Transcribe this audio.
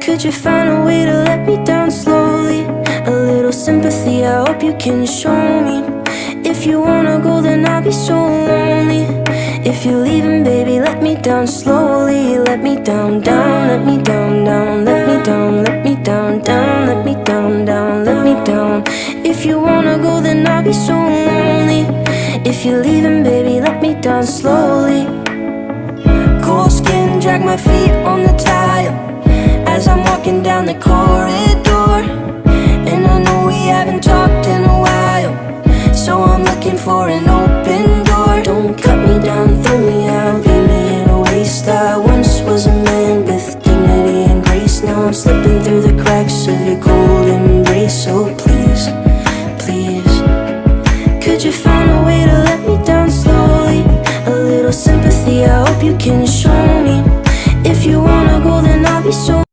Could you find a way to let me down slowly? A little sympathy, I hope you can show me. If you wanna go, then I'll be so lonely. If you're leaving, baby, let me down slowly. Let me down, down, let me down, down. Let me down, let me down, down. Let me down, down, let me down. If you wanna go, then I'll be so lonely. If you're leaving, baby, let me down slowly. Cold skin, drag my feet on the tile as I'm walking down the corridor. And I know we haven't talked in a while, so I'm looking for an open door. Don't cut me down, throw me out, leave me in a waste. I once was a man with dignity and grace. Now I'm slipping through the cracks of your cold embrace. So please, please, could you find a way to let me down slowly? A little sympathy, I hope you can show me. If you wanna go, then I'll be so